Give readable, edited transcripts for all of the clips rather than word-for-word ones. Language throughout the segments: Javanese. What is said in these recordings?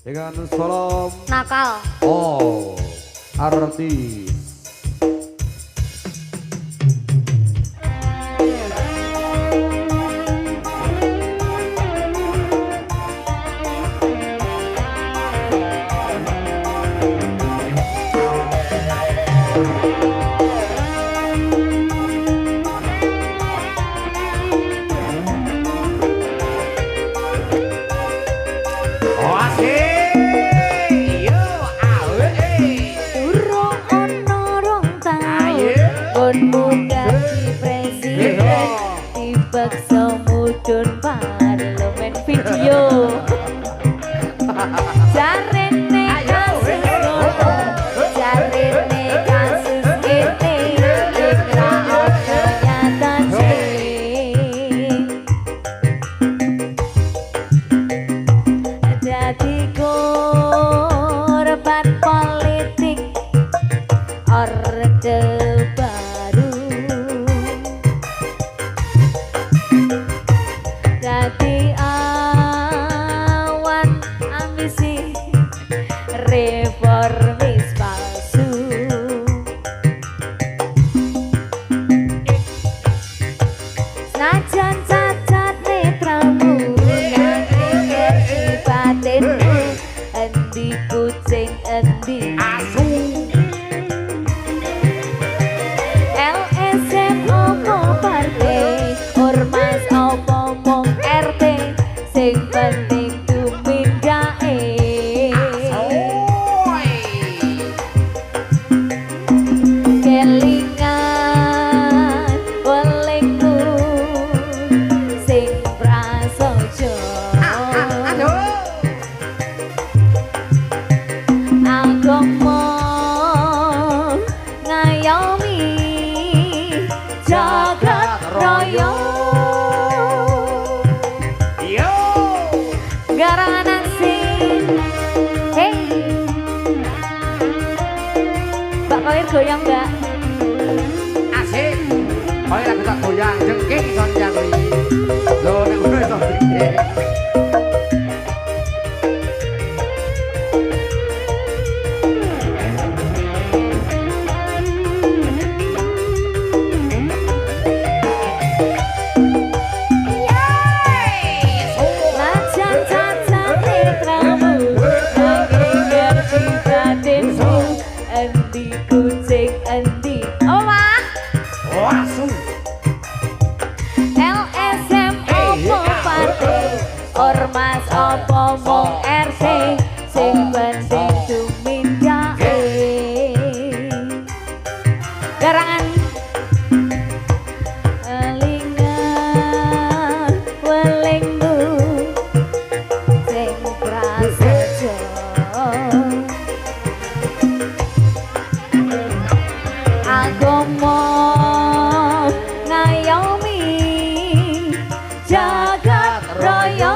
dengan salam nakal. Oh, artis. Dipaksa mudun parlemen video jarene kasus ngono jarene kasus kene ora ono nyatane dadi korban politik orde baru dadi awan ambisi reformis palsu sajan cacat netramu nganti ngerti batinmu endi kucing endi asu LSM opo partai ormas opo mong RT sing penting tumindake kelingan welingku sing prasaja agama ngayomi jagat raya garangan sing hey Mbak Kawir goyang Mbak Asik. Kowe lagi tak goyang jengking son jangri. Lho nek ngono iso piye? endi kucing endi omah Wasu. LSM opo partai ormas opo mong RT sing penting tumindake garangan elingan welingmu sing prasaja agama ngayomi jagat raya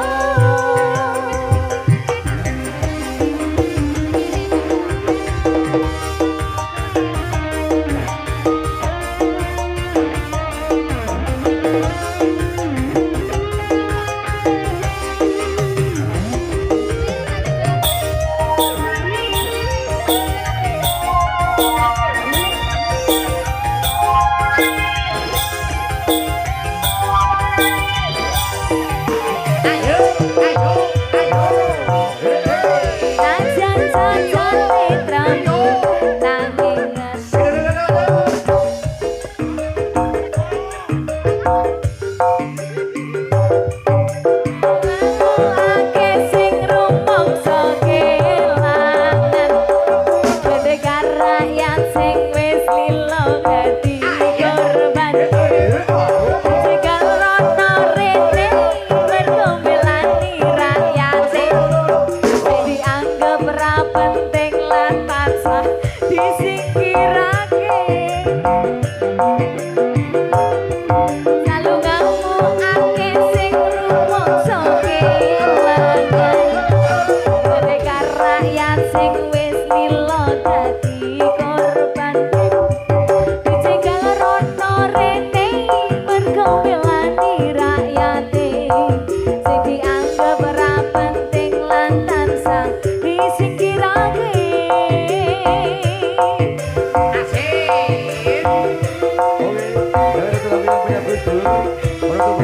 sing dianggap ora penting lan tansah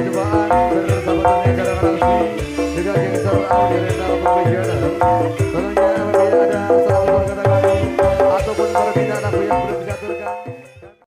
cobaan